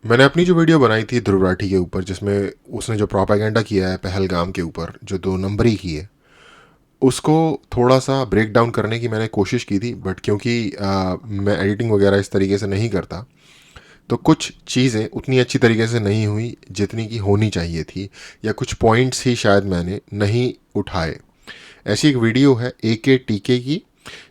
मैंने अपनी जो वीडियो बनाई थी ध्रुव राठी के ऊपर, जिसमें उसने जो प्रोपागेंडा किया है पहलगाम के ऊपर, जो 2 नंबरी की है, उसको थोड़ा सा ब्रेक डाउन करने की मैंने कोशिश की थी। बट क्योंकि मैं एडिटिंग वगैरह इस तरीके से नहीं करता, तो कुछ चीज़ें उतनी अच्छी तरीके से नहीं हुई जितनी की होनी चाहिए थी, या कुछ पॉइंट्स ही शायद मैंने नहीं उठाए। ऐसी एक वीडियो है AKTK की,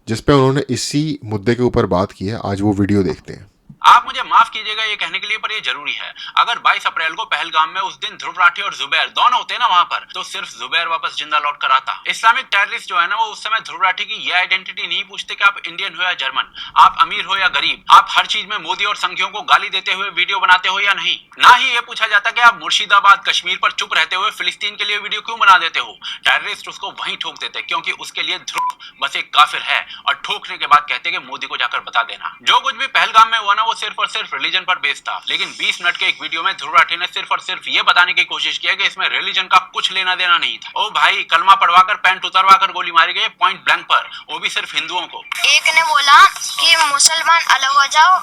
जिस पे उन्होंने इसी मुद्दे के ऊपर बात की है। आज वो वीडियो देखते हैं। आप मुझे माफ कीजिएगा ये कहने के लिए, पर ये जरूरी है। अगर 22 अप्रैल को पहलगाम में उस दिन ध्रुव राठी और जुबैर दोनों होते ना वहां पर, तो सिर्फ जुबैर वापस जिंदा लौट कर आता। इस्लामिक टेररिस्ट जो है ना, वो उस समय ध्रुव राठी की ये आइडेंटिटी नहीं पूछते कि आप इंडियन हो या जर्मन, आप अमीर हो या गरीब, आप हर चीज में मोदी और संघियों को गाली देते हुए वीडियो बनाते हो या नहीं। ना ही ये पूछा जाता कि आप मुर्शिदाबाद कश्मीर पर चुप रहते हुए फिलिस्तीन के लिए वीडियो क्यों बना देते हो। टेररिस्ट उसको वहीं ठोक देते, क्योंकि उसके लिए ध्रुव बस एक काफिर है, और ठोकने के बाद कहते कि मोदी को जाकर बता देना। जो कुछ भी पहलगाम में हुआ ना, वो सिर्फ और सिर्फ रिलीजन पर बेस्ड था। लेकिन 20 मिनट के एक वीडियो में ध्रुव राठी ने सिर्फ और सिर्फ ये बताने की कोशिश की है कि इसमें रिलीजन का कुछ लेना देना नहीं था। ओ भाई, कलमा पढ़वाकर पैंट उतरवाकर गोली मारी गई पॉइंट ब्लैंक पर, वो भी सिर्फ हिंदुओं को। एक ने बोला कि मुसलमान अलग हो जाओ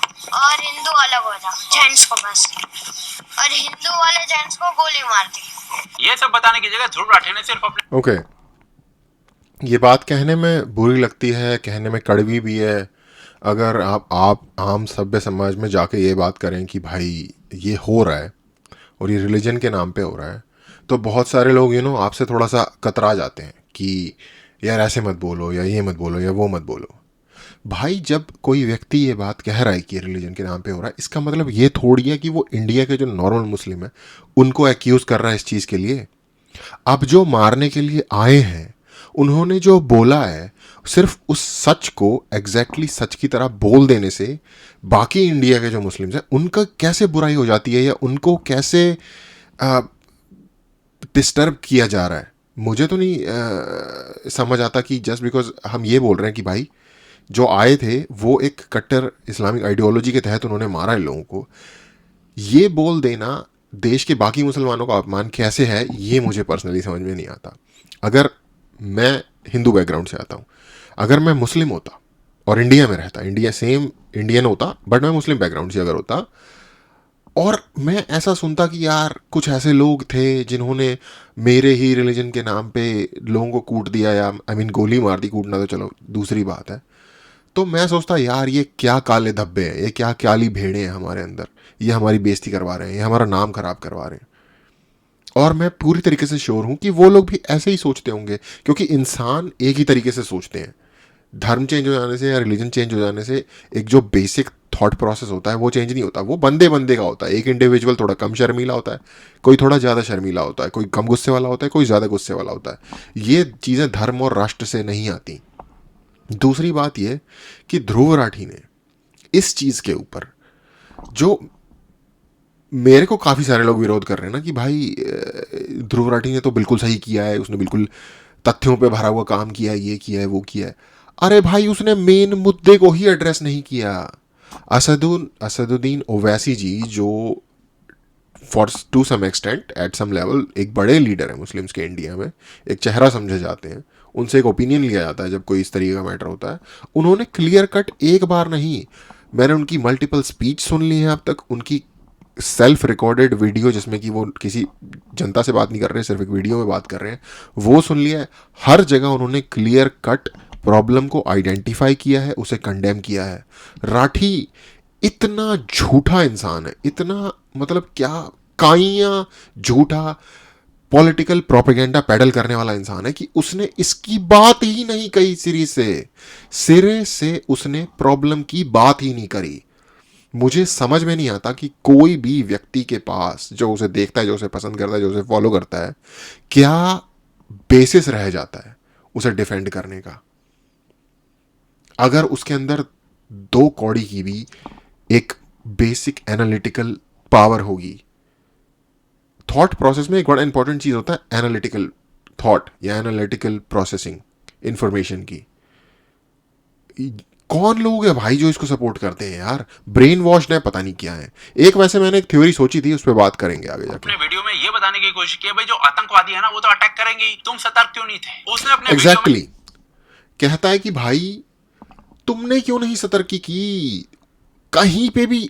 और हिंदू अलग हो जाओ, जेंट्स को बस, और हिंदू वाले जेंट्स को गोली मार दी। ये सब बताने की जगह ध्रुव राठी ने सिर्फ अपने ओके, ये बात कहने में बुरी लगती है, कहने में कड़वी भी है। अगर आप आम सभ्य समाज में जाके ये बात करें कि भाई ये हो रहा है और ये रिलीजन के नाम पे हो रहा है, तो बहुत सारे लोग आपसे थोड़ा सा कतरा जाते हैं कि यार ऐसे मत बोलो, या ये मत बोलो, या वो मत बोलो। भाई, जब कोई व्यक्ति ये बात कह रहा है कि रिलीजन के नाम पे हो रहा है, इसका मतलब ये थोड़ी है कि वो इंडिया के जो नॉर्मल मुस्लिम है उनको एक्यूज़ कर रहा है इस चीज़ के लिए। अब जो मारने के लिए आए हैं, उन्होंने जो बोला है, सिर्फ उस सच को एग्जैक्टली सच की तरह बोल देने से बाकी इंडिया के जो मुस्लिम्स हैं उनका कैसे बुराई हो जाती है, या उनको कैसे डिस्टर्ब किया जा रहा है। मुझे तो नहीं समझ आता कि जस्ट बिकॉज हम ये बोल रहे हैं कि भाई जो आए थे वो एक कट्टर इस्लामिक आइडियोलॉजी के तहत उन्होंने मारा है लोगों को, ये बोल देना देश के बाकी मुसलमानों का अपमान कैसे है, ये मुझे पर्सनली समझ में नहीं आता। अगर मैं हिंदू बैकग्राउंड से आता हूँ, अगर मैं मुस्लिम होता और इंडिया में रहता, इंडिया सेम इंडियन होता, बट मैं मुस्लिम बैकग्राउंड से अगर होता, और मैं ऐसा सुनता कि यार कुछ ऐसे लोग थे जिन्होंने मेरे ही रिलीजन के नाम पे लोगों को कूट दिया, या आई मीन गोली मार दी, कूटना तो चलो दूसरी बात है, तो मैं सोचता यार ये क्या काले धब्बे हैं, ये क्या काली भेड़े हैं हमारे अंदर, ये हमारी बेइज्जती करवा रहे हैं, ये हमारा नाम खराब करवा रहे हैं। और मैं पूरी तरीके से श्योर हूँ कि वो लोग भी ऐसे ही सोचते होंगे, क्योंकि इंसान एक ही तरीके से सोचते हैं। धर्म चेंज हो जाने से या रिलीजन चेंज हो जाने से एक जो बेसिक थॉट प्रोसेस होता है वो चेंज नहीं होता, वो बंदे बंदे का होता है। एक इंडिविजुअल थोड़ा कम शर्मीला होता है, कोई थोड़ा ज़्यादा शर्मीला होता है, कोई कम गुस्से वाला होता है, कोई ज़्यादा गुस्से वाला होता है। ये चीज़ें धर्म और राष्ट्र से नहीं आती। दूसरी बात ये कि ध्रुव राठी ने इस चीज़ के ऊपर, जो मेरे को काफ़ी सारे लोग विरोध कर रहे हैं ना कि भाई ध्रुव राठी ने तो बिल्कुल सही किया है, उसने बिल्कुल तथ्यों पे भरा हुआ काम किया है, ये किया है, वो किया है। अरे भाई, उसने मेन मुद्दे को ही एड्रेस नहीं किया। असदुद्दीन ओवैसी जी, जो for to some extent at some level एक बड़े लीडर हैं मुस्लिम्स के इंडिया में, एक चेहरा समझे जाते हैं, उनसे एक ओपिनियन लिया जाता है जब कोई इस तरीके का मैटर होता है। उन्होंने क्लियर कट, एक बार नहीं, मैंने उनकी मल्टीपल स्पीच सुन ली है अब तक, उनकी सेल्फ रिकॉर्डेड वीडियो जिसमें कि वो किसी जनता से बात नहीं कर रहे, सिर्फ एक वीडियो में बात कर रहे हैं, वो सुन लिया है। हर जगह उन्होंने क्लियर कट प्रॉब्लम को आइडेंटिफाई किया है, उसे कंडेम किया है। राठी इतना झूठा इंसान है, इतना मतलब क्या काइया झूठा पॉलिटिकल प्रोपेगेंडा पैडल करने वाला इंसान है कि उसने इसकी बात ही नहीं कही। सिरे से उसने प्रॉब्लम की बात ही नहीं करी। मुझे समझ में नहीं आता कि कोई भी व्यक्ति के पास, जो उसे देखता है, जो उसे पसंद करता है, जो उसे फॉलो करता है, क्या बेसिस रह जाता है उसे डिफेंड करने का। अगर उसके अंदर 2 कौड़ी की भी एक बेसिक एनालिटिकल पावर होगी। थॉट प्रोसेस में एक बड़ा इंपॉर्टेंट चीज होता है एनालिटिकल थॉट या एनालिटिकल प्रोसेसिंग इंफॉर्मेशन की। कौन लोग है भाई जो इसको सपोर्ट करते हैं यार? ब्रेन वॉश्ड है, पता नहीं क्या है। एक वैसे मैंने एक थ्योरी सोची थी, उस पर बात करेंगे आगे जाके। अपने वीडियो में ये बताने की कोशिश की है भाई जो आतंकवादी है ना वो तो अटैक करेंगे ही, तुम सतर्क क्यों नहीं थे? उसने अपने एग्जैक्टली कहता है कि भाई तुमने क्यों नहीं सतर्की की कहीं पे भी।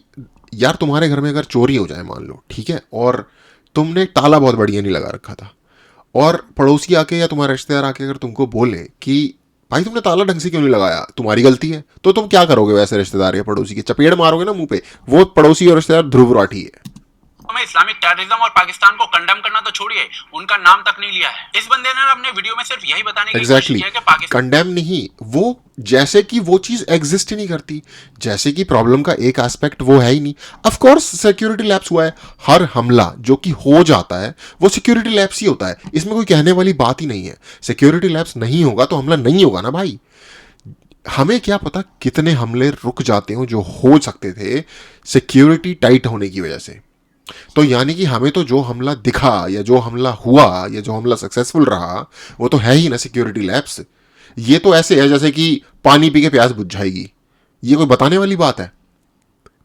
यार तुम्हारे घर में अगर चोरी हो जाए मान लो, ठीक है, और तुमने ताला बहुत बढ़िया नहीं लगा रखा था, और पड़ोसी आके या तुम्हारा रिश्तेदार आके अगर तुमको बोले कि भाई तुमने ताला ढंग से क्यों नहीं लगाया, तुम्हारी गलती है, तो तुम क्या करोगे? वैसे रिश्तेदार या पड़ोसी के चपेड़ मारोगे ना मुंह पे? वो पड़ोसी और रिश्तेदार ध्रुव राठी है। में इस्लामिक टेररिज्म और पाकिस्तान को कंडेम करना तो छोड़िए, उनका नाम तक नहीं लिया है। इस बंदे ने अपने वीडियो में सिर्फ यही बताने की कोशिश की है कि पाकिस्तान कंडेम नहीं, वो जैसे कि वो चीज एग्जिस्ट ही नहीं करती, जैसे कि प्रॉब्लम का एक एस्पेक्ट वो है ही नहीं। ऑफ कोर्स सिक्योरिटी लैप्स हुआ है, हर हमला जो कि हो जाता है वो सिक्योरिटी लैप्स ही होता है, इसमें कोई कहने वाली बात ही नहीं है। सिक्योरिटी लैप्स नहीं होगा तो हमला नहीं होगा ना भाई। हमें क्या पता कितने हमले रुक जाते हो जो हो सकते थे सिक्योरिटी टाइट होने की वजह से। तो यानी कि हमें तो जो हमला दिखा या जो हमला हुआ या जो हमला सक्सेसफुल रहा वो तो है ही ना सिक्योरिटी लैप्स। ये तो ऐसे है जैसे कि पानी पी के प्यास बुझ जाएगी, ये कोई बताने वाली बात है?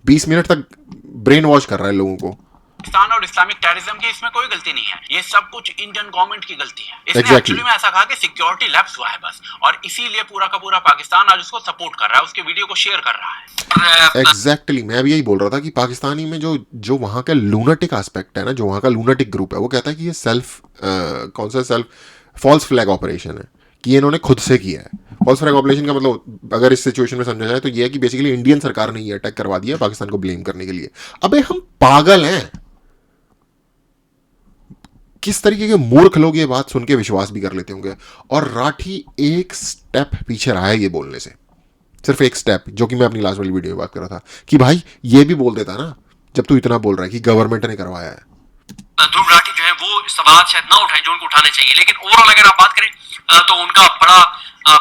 20 मिनट तक ब्रेन वॉश कर रहा है लोगों को। और इस्लामिक टेररिज्म की इसमें कोई गलती नहीं है, ये सब कुछ इंडियन गवर्नमेंट की गलती है। इसने Exactly. एक्चुअली में ऐसा कहा कि सिक्योरिटी लैप्स हुआ है बस, और इसीलिए पूरा का पूरा पाकिस्तान आज उसको सपोर्ट कर रहा है, उसके वीडियो को शेयर कर रहा है। एग्जैक्टली मैं भी यही बोल रहा था कि पाकिस्तानी में जो वहाँ का लूनाटिक एस्पेक्ट है ना, जो वहाँ का लूनाटिक ग्रुप है, वो कहता है कि ये सेल्फ फॉल्स फ्लैग ऑपरेशन है, कि इन्होंने खुद से किया है। फॉल्स फ्लैग ऑपरेशन का मतलब अगर इस सिचुएशन में समझा जाए तो ये है कि बेसिकली इंडियन सरकार ने ये अटैक करवा दिया पाकिस्तान को ब्लेम करने के लिए। अबे हम पागल हैं? किस तरीके के मूर्ख लोग ये बात सुन के विश्वास भी कर लेते होंगे। और राठी एक स्टेप पीछे रहा है ये बोलने से, सिर्फ एक स्टेप, जो कि मैं अपनी लास्ट वाली वीडियो में बात कर रहा था कि भाई ये भी बोल देता ना, जब तू इतना बोल रहा है कि गवर्नमेंट ने करवाया है। ध्रुव राठी जो है वो सवाल शायद ना उठाए जो उनको उठाने चाहिए, लेकिन ओवरऑल अगर आप बात करें तो उनका बड़ा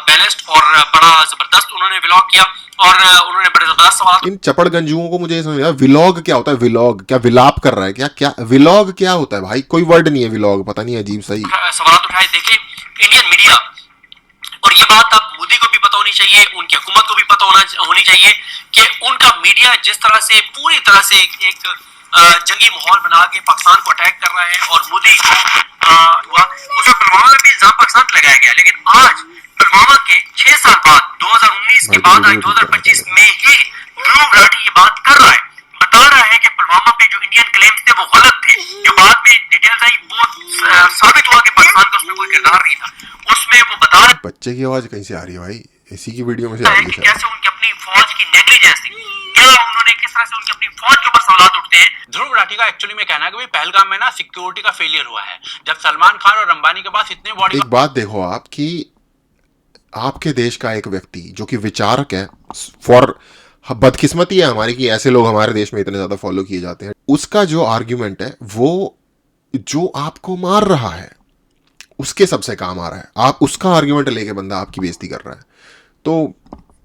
बैलेंस्ड और बड़ा जबरदस्त उन्होंने व्लॉग किया, और उन्होंने बड़े जबरदस्त सवाल। इन चपड़ गंजुओं को मुझे ये समझ आया, व्लॉग क्या होता है? व्लॉग क्या विलाप कर रहा है? क्या व्लॉग क्या होता है भाई? कोई वर्ड नहीं है व्लॉग, पता नहीं, अजीब सही सवाल उठाए। देखें इंडियन मीडिया, और ये बात अब मोदी को भी पता होनी चाहिए, उनकी हुकूमत को भी पता होनी चाहिए कि उनका मीडिया जिस तरह से पूरी तरह से एक जंगी माहौल बना के पाकिस्तान को अटैक कर रहा है, और मोदी को हुआ उसमें पुलवामा में भी इल्जाम पाकिस्तान पर लगाया गया, लेकिन आज पुलवामा के 6 साल बाद 2019 के बाद आज 2025 में ही ध्रुव राठी ये बात कर रहा है, बता रहा है कि पुलवामा पे जो इंडियन क्लेम्स थे वो गलत थे। जो बाद में डिटेल्स आई वो साबित हुआ कि पाकिस्तान का उसमें कोई किरदार नहीं था। उसमें वो बता रहा है। बच्चे की आवाज कहीं से आ रही है भाई? इसी की वीडियो में से आ रही है। कैसे उनकी अपनी फौज की नेग्लिजेंस थी, क्या उन्होंने किस तरह से उनकी अपनी फौज के ऊपर सवाल उठते हैं। ध्रुव राठी का एक्चुअली में कहना है कि पहलगाम में ना सिक्योरिटी का फेलियर हुआ है, जब सलमान खान और अंबानी के पास इतने बॉडी। एक बात देखो आप कि आपके देश का एक व्यक्ति जो कि विचारक है, फॉर बदकिस्मती है हमारी कि ऐसे लोग हमारे देश में इतने ज्यादा फॉलो किए जाते हैं, उसका जो आर्ग्यूमेंट है वो जो आपको मार रहा है उसके सबसे काम आ रहा है। आप उसका आर्ग्यूमेंट लेके बंदा आपकी बेइज्जती कर रहा है, तो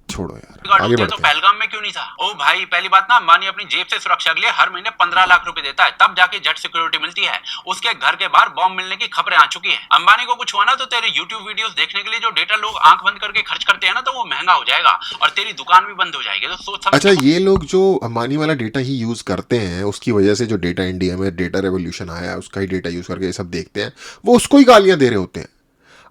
छोड़ो यार, आगे बढ़ते तो हैं। पहलगाम में क्यों नहीं था? ओ भाई, पहली बात ना, अंबानी अपनी जेब से सुरक्षा के लिए हर महीने 15 लाख रुपए देता है, तब जाके जेट सिक्योरिटी मिलती है। उसके घर के बाहर बॉम्ब मिलने की खबरें आ चुकी है। अंबानी को कुछ हुआ ना तो तेरे YouTube वीडियोस देखने के लिए जो डेटा लोग आंख बंद करके खर्च करते हैं ना, तो वो महंगा हो जाएगा और तेरी दुकान भी बंद हो जाएगी। तो सोच समझ। अच्छा, ये लोग जो अंबानी वाला डेटा ही यूज करते हैं, उसकी वजह से जो डेटा इंडिया में डेटा रेवोल्यूशन आया है उसका ही डेटा यूज करके ये सब देखते हैं, वो उसको ही गालियां दे रहे होते हैं।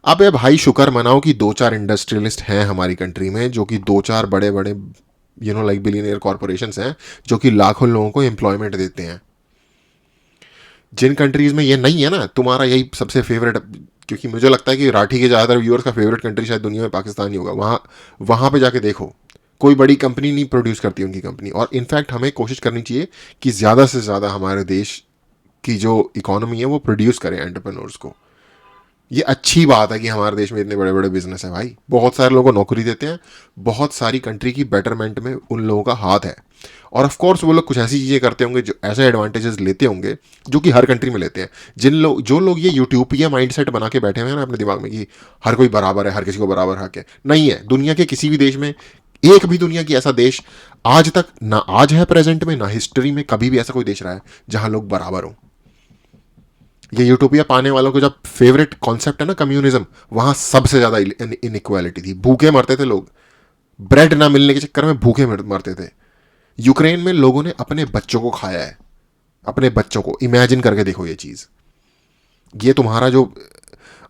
अबे भाई शुक्र मनाओ कि 2-4 इंडस्ट्रियलिस्ट हैं हमारी कंट्री में, जो कि 2-4 बड़े बड़े लाइक बिलियनियर कॉर्पोरेशंस हैं जो कि लाखों लोगों को एम्प्लॉयमेंट देते हैं। जिन कंट्रीज में ये नहीं है ना, तुम्हारा यही सबसे फेवरेट, क्योंकि मुझे लगता है कि राठी के ज़्यादातर व्यूअर्स का फेवरेट कंट्री शायद दुनिया में पाकिस्तान ही होगा। वहाँ पे जाके देखो, कोई बड़ी कंपनी नहीं प्रोड्यूस करती उनकी कंपनी। और इनफैक्ट हमें कोशिश करनी चाहिए कि ज़्यादा से ज़्यादा हमारे देश की जो इकोनॉमी है वो प्रोड्यूस करें एंटरप्रेन्योर्स को। ये अच्छी बात है कि हमारे देश में इतने बड़े बड़े बिजनेस है भाई, बहुत सारे लोगों को नौकरी देते हैं, बहुत सारी कंट्री की बेटरमेंट में उन लोगों का हाथ है। और ऑफ कोर्स वो लोग कुछ ऐसी चीज़ें करते होंगे, जो ऐसे एडवांटेजेस लेते होंगे जो कि हर कंट्री में लेते हैं। जो लोग ये यूट्यूबिया माइंडसेट बना के बैठे हुए हैं ना अपने दिमाग में कि हर कोई बराबर है, हर किसी को बराबर हक है, नहीं है। दुनिया के किसी भी देश में, एक भी दुनिया की ऐसा देश आज तक ना आज है प्रेजेंट में, ना हिस्ट्री में कभी भी ऐसा कोई देश रहा है जहां लोग बराबर हो। ये यूटोपिया पाने वालों को जब फेवरेट कॉन्सेप्ट है ना कम्युनिज्म, वहां सबसे ज्यादा इनइक्वालिटी थी, भूखे मरते थे लोग, ब्रेड ना मिलने के चक्कर में भूखे मरते थे। यूक्रेन में लोगों ने अपने बच्चों को खाया है, अपने बच्चों को। इमेजिन करके देखो ये चीज। ये तुम्हारा जो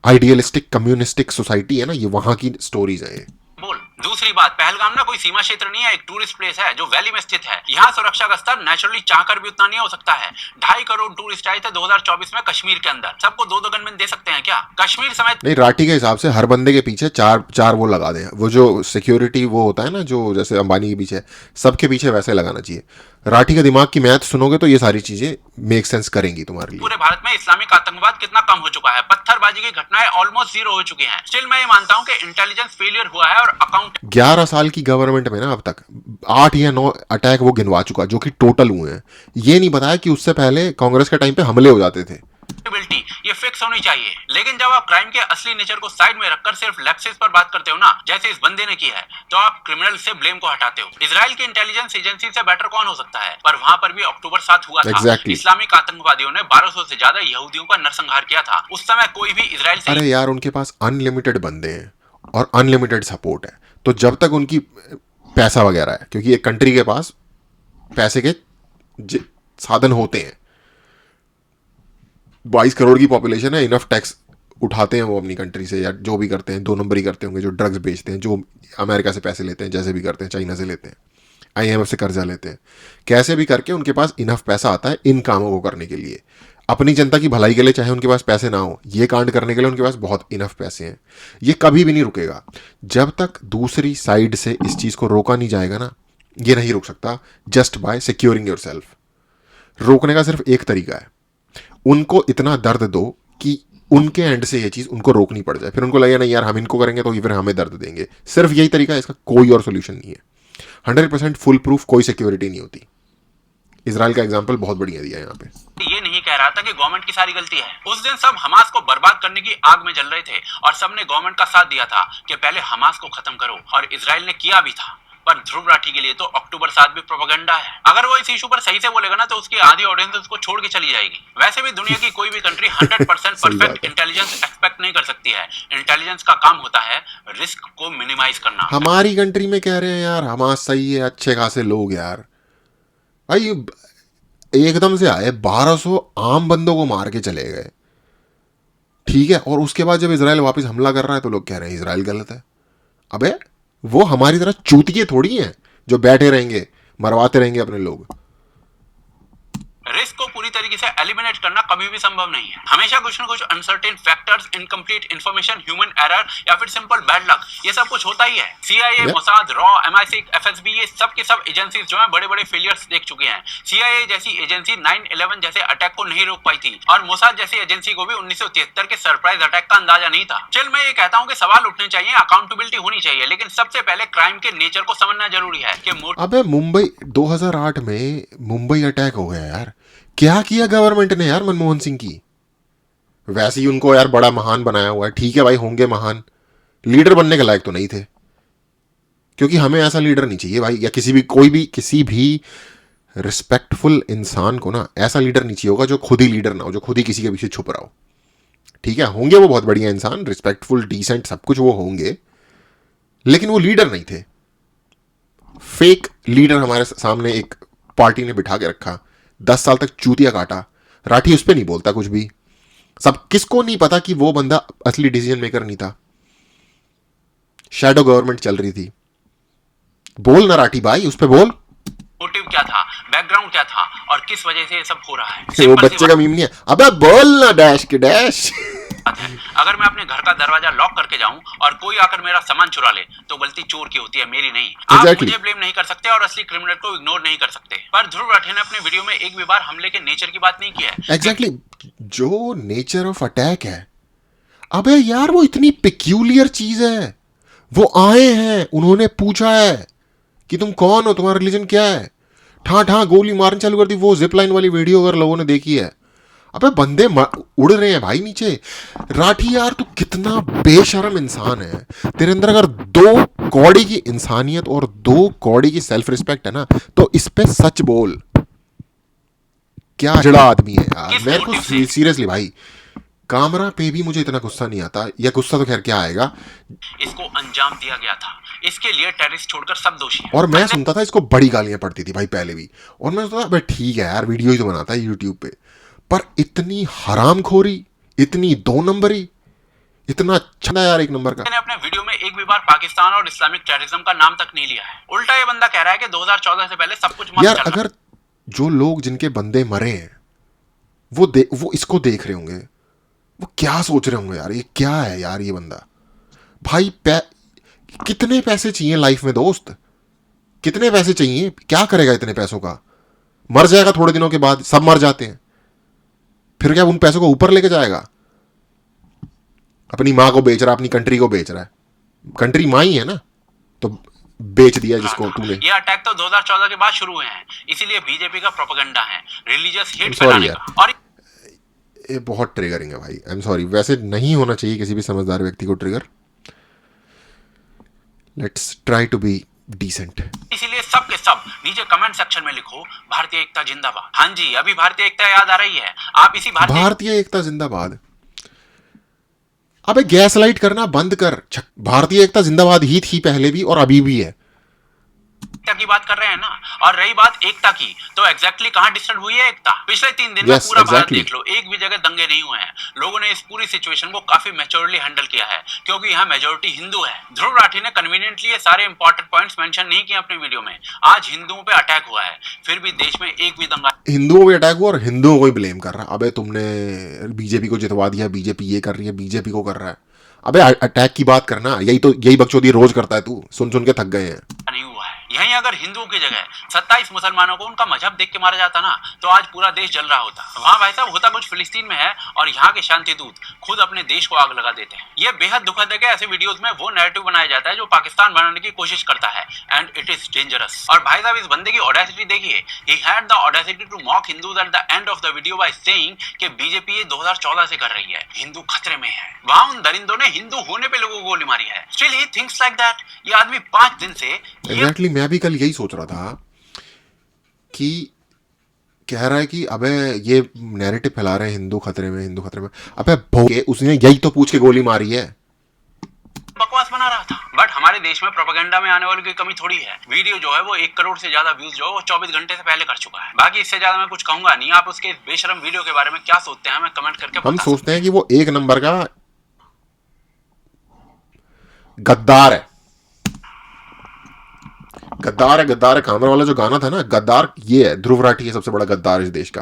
आइडियलिस्टिक कम्युनिस्टिक सोसाइटी है ना, ये वहां की स्टोरीज है। ये बोल, दूसरी बात, पहलगाम ना कोई सीमा क्षेत्र नहीं है, एक टूरिस्ट प्लेस है जो वैली में स्थित है। यहाँ सुरक्षा का स्तर नेचुरली चाहकर भी उतना नहीं हो सकता है। 2.5 करोड़ टूरिस्ट आए थे 2024 में कश्मीर के अंदर, सबको 2-2 गनमैन दे सकते हैं क्या? कश्मीर समेत नहीं, राठी के हिसाब से हर बंदे के पीछे चार वो लगा दें, वो जो सिक्योरिटी वो होता है ना, जो जैसे अंबानी के पीछे, सबके पीछे वैसे लगाना चाहिए। राठी के दिमाग की मैथ सुनोगे तो ये सारी चीजें मेक सेंस करेंगी तुम्हारे लिए। पूरे भारत में इस्लामिक आतंकवाद कितना कम हो चुका है, पत्थरबाजी की घटनाएं ऑलमोस्ट जीरो हो चुकी हैं। स्टिल मैं ये मानता हूं कि इंटेलिजेंस फेलियर हुआ है और अकाउंट 11 साल की गवर्नमेंट में ना अब तक 8 या 9 अटैक वो गिनवा चुका, जो कि टोटल हुए हैं। ये नहीं बताया कि उससे पहले कांग्रेस के टाइम पे हमले हो जाते थे। ये फिक्स होनी चाहिए। लेकिन जब आप क्राइम के असली नेचर को साइड में रखकर सिर्फ लैप्सेस पर बात करते हो ना, जैसे इस बंदे ने किया है, तो आप क्रिमिनल से ब्लेम को हटाते हो। इजराइल की इंटेलिजेंस एजेंसी से बेटर कौन हो सकता है? पर वहां पर भी अक्टूबर 7 हुआ था। Exactly. इस्लामिक आतंकवादियों ने 1200 से ज्यादा यहूदियों का नरसंहार किया था। उस समय कोई भी इजराइल से अरे यार, उनके पास अनलिमिटेड बंदे हैं और अनलिमिटेड सपोर्ट है, तो जब तक उनकी पैसा वगैरह है, क्योंकि एक कंट्री के पास पैसे के साधन होते हैं, 22 करोड़ की पॉपुलेशन है, इनफ टैक्स उठाते हैं वो अपनी कंट्री से, या जो भी करते हैं 2 नंबरी करते होंगे, जो ड्रग्स बेचते हैं, जो अमेरिका से पैसे लेते हैं, जैसे भी करते हैं, चाइना से लेते हैं, IMF से कर्जा लेते हैं, कैसे भी करके उनके पास इनफ पैसा आता है इन कामों को करने के लिए, अपनी जनता की भलाई के लिए। चाहे उनके पास पैसे ना हो, ये कांड करने के लिए उनके पास बहुत इनफ पैसे हैं। ये कभी भी नहीं रुकेगा जब तक दूसरी साइड से इस चीज़ को रोका नहीं जाएगा ना। ये नहीं रुक सकता जस्ट बाय सिक्योरिंग योरसेल्फ। रोकने का सिर्फ एक तरीका है, उनको इतना दर्द दो कि उनके एंड से ये चीज़ उनको रोकनी पड़ जाए, फिर उनको लगे नहीं यार हम इनको करेंगे तो ये फिर हमें दर्द देंगे। सिर्फ यही तरीका है, इसका कोई और सोल्यूशन नहीं है। 100% फुल प्रूफ कोई सिक्योरिटी नहीं होती। इजराइल का एग्जाम्पल बहुत बढ़िया दिया है यहाँ पे। ये नहीं कह रहा था कि गवर्नमेंट की सारी गलती है। उस दिन सब हमास को बर्बाद करने की आग में जल रहे थे और सबने गवर्नमेंट का साथ दिया था कि पहले हमास को खत्म करो, और इजराइल ने किया भी था। पर ध्रुव राठी के लिए तो अक्टूबर 7 भी प्रोपेगेंडा है। अगर वो इस इशू पर सही से बोलेगा ना, तो उसकी आधी ऑडियंस उसको छोड़ के चली जाएगी। वैसे भी दुनिया की कोई भी कंट्री 100% परफेक्ट इंटेलिजेंस एक्सपेक्ट नहीं कर सकती है। इंटेलिजेंस का काम होता है रिस्क को मिनिमाइज करना। हमारी कंट्री में कह रहे हैं यार हमास सही है, अच्छे खासे लोग यार, भाई एकदम से आए 1200 आम बंदों को मार के चले गए, ठीक है, और उसके बाद जब इजराइल वापस हमला कर रहा है तो लोग कह रहे हैं इजराइल गलत है। अबे वो हमारी तरह चूतिए थोड़ी हैं जो बैठे रहेंगे मरवाते रहेंगे अपने लोग। रिस्क को पूरी तरीके से एलिमिनेट करना कभी भी संभव नहीं है। हमेशा कुछ न कुछ uncertain factors, incomplete information, human error या फिर सिंपल बैड लक, ये सब कुछ होता ही है। CIA, Mossad, raw, MI6, FSB, ये सब के सब एजेंसीज जो हैं बड़े बड़े फेलियर्स देख चुके हैं। CIA जैसी एजेंसी 9/11 जैसे अटैक को नहीं रोक पाई थी, और मोसाद जैसी एजेंसी को भी 1973 के सरप्राइज अटैक का अंदाजा नहीं था। चल मैं ये कहता हूँ कि सवाल उठने चाहिए, अकाउंटेबिलिटी होनी चाहिए, लेकिन सबसे पहले क्राइम के नेचर को समझना जरूरी है कि अबे मुंबई 2008 में मुंबई अटैक हो गया यार, क्या किया गवर्नमेंट ने यार मनमोहन सिंह की। वैसे ही उनको यार बड़ा महान बनाया हुआ है, ठीक है भाई होंगे महान, लीडर बनने के लायक तो नहीं थे, क्योंकि हमें ऐसा लीडर नहीं चाहिए भाई, या किसी भी रिस्पेक्टफुल इंसान को ना ऐसा लीडर नहीं चाहिए होगा जो खुद ही लीडर ना हो, जो खुद ही किसी के पीछे छुप रहा हो। ठीक है, होंगे वो बहुत बढ़िया इंसान, रिस्पेक्टफुल, डिसेंट, सब कुछ वो होंगे, लेकिन वो लीडर नहीं थे। फेक लीडर हमारे सामने एक पार्टी ने बिठा के रखा, 10 साल तक चूतिया काटा। राठी उस पर नहीं बोलता कुछ भी। सब किसको नहीं पता कि वो बंदा असली डिसीजन मेकर नहीं था, शैडो गवर्नमेंट चल रही थी। बोल ना राठी भाई, उस पे बोल, मोटिव क्या था, बैकग्राउंड क्या था, और किस वजह से ये सब हो रहा है। वो सिंपल सी बच्चे का मीम नहीं है। अबे बोल ना डैश के डैश। बात है, अगर मैं अपने घर का दरवाजा लॉक करके जाऊं और कोई आकर मेरा सामान चुरा ले, तो गलती चोर की होती है, मेरी नहीं। आप मुझे ब्लेम नहीं कर सकते और असली क्रिमिनल को इग्नोर नहीं कर सकते। पर ध्रुव राठी ने अपने वीडियो में एक भी बार हमले के नेचर की बात नहीं की है। एग्जैक्टली, जो नेचर ऑफ अटैक है, अबे यार वो इतनी पिक्यूलियर चीज है। वो आए हैं, उन्होंने पूछा है कि तुम कौन हो, तुम्हारा रिलीजन क्या है, ठा गोली मारनी चालू कर दी। वो जिप लाइन वाली वीडियो अगर लोगों ने देखी है, अबे बंदे उड़ रहे हैं भाई नीचे। राठी यार तू कितना बेशर्म इंसान है। तेरे अंदर अगर 2 कौड़ी की इंसानियत और 2 कौड़ी की सेल्फ रिस्पेक्ट है ना, तो इस पे सच बोल। क्या जड़ा आदमी है यार। मेरे को सीरियसली भाई कामरा पे भी मुझे इतना गुस्सा नहीं आता, या गुस्सा तो खैर क्या आएगा। इसको अंजाम दिया गया था, इसके लिए टेररिस्ट छोड़कर सब दोषी हैं। और मैं सुनता था इसको बड़ी गालियां पड़ती थी भाई पहले भी, और मैं सोचता था ठीक है यार वीडियो ही तो बनाता है यूट्यूब पे, पर इतनी हरामखोरी, इतनी 2 नंबरी, इतना अच्छा था यार, एक नंबर का। ने अपने वीडियो में एक भी बार पाकिस्तान और इस्लामिक टेररिज्म का नाम तक नहीं लिया है। उल्टा ये बंदा कह रहा है कि 2014 से पहले सब कुछ मस्त यार चल रहा अगर जो लोग जिनके बंदे मरे हैं वो इसको देख रहे होंगे, वो क्या सोच रहे होंगे यार, ये क्या है यार ये बंदा। भाई कितने पैसे चाहिए लाइफ में दोस्त, कितने पैसे चाहिए, क्या करेगा इतने पैसों का। मर जाएगा थोड़े दिनों के बाद, सब मर जाते हैं, फिर क्या उन पैसों को ऊपर लेके जाएगा। अपनी माँ को बेच रहा है, अपनी कंट्री को बेच रहा है, कंट्री माँ ही है ना, तो बेच दिया जिसको तूने। ये अटैक तो 2014 के बाद शुरू हुए हैं, इसीलिए बीजेपी का प्रोपेगेंडा है रिलीजियस हेट sorry फैलाने यार। का। और ये बहुत ट्रिगरिंग है भाई, आई एम सॉरी, वैसे नहीं होना चाहिए किसी भी समझदार व्यक्ति को trigger. Let's try to be decent. इसीलिए सब के सब नीचे कमेंट सेक्शन में लिखो भारतीय एकता जिंदाबाद। हाँ जी, अभी भारतीय एकता याद आ रही है, आप इसी भारतीय एकता जिंदाबाद। अबे गैस लाइट करना बंद कर, भारतीय एकता जिंदाबाद ही थी पहले भी और अभी भी है। एकता की बात कर रहे हैं ना। और रही बात एकता की, तो एग्जैक्टली कहां डिस्टर्ब हुई है एकता? पिछले 3 दिन में Yes, पूरा भारत exactly. देख लो, एक भी जगह दंगे नहीं हुए हैं। लोगों ने इस पूरी सिचुएशन को काफी मैच्योरली हैंडल किया है, क्योंकि यहाँ मेजोरिटी हिंदू है। ध्रुव राठी ने कन्वीनियंटली ये सारे इंपॉर्टेंट पॉइंट्स मेंशन नहीं किए अपने वीडियो में। आज हिंदुओं पे अटैक हुआ है, फिर भी देश में एक भी दंगा हिंदुओं पे अटैक हुआ और हिंदुओं को ही ब्लेम कर रहा। अबे तुमने बीजेपी को जितवा दिया, बीजेपी ये कर रही है, बीजेपी को कर रहा है। अबे अटैक की बात करना, यही बकचोदी रोज करता है तू, सुन सुन के थक गए हैं। नहीं हुआ है। यहीं अगर हिंदुओं की जगह 27 मुसलमानों को उनका मजहब देख के मारा जाता ना, तो आज पूरा देश जल रहा होता। वहाँ भाई साहब होता कुछ फिलिस्तीन में है, और यहाँ के शांति दूत खुद अपने देश को आग लगा देते हैं। ये बेहद दुखद है कि ऐसे वीडियोस में वो नैरेटिव बनाया जाता है जो पाकिस्तान बनाने की कोशिश करता है, एंड इट इज डेंजरस। और भाई साहब इस बंदे की ऑडेसिटी देखिए, he had the audacity to mock Hindus at the end of the video by saying कि बीजेपी ये 2014 से कर रही है, हिंदू खतरे में है। वहाँ उन दरिंदों ने हिंदू होने पे लोगों को गोली मारी है। Still he thinks like that. ये आदमी 5 दिन से एग्जैक्टली मैं भी कल यही सोच रहा था कि कह रहा है कि अबे ये नैरेटिव फैला रहे हैं हिंदू खतरे में, हिंदू खतरे में। अबे भोगे, उसने यही तो पूछ के गोली मारी है। बकवास बना रहा था। बट हमारे देश में प्रोपेगेंडा में आने वालों की कमी थोड़ी है। वीडियो जो है वो 1 करोड़ से ज्यादा व्यूज जो है वो 24 घंटे से पहले कर चुका है। बाकी इससे ज्यादा मैं कुछ कहूंगा नहीं। आप उसके बेशरम वीडियो के बारे में क्या सोचते हैं, हमें कमेंट करके हम बता सोचते हैं कि वो एक नंबर का गद्दार है। गद्दार है, गद्दार है कामरा वाला जो गाना था ना, गद्दार ये है, ध्रुव राठी है सबसे बड़ा गद्दार इस देश का।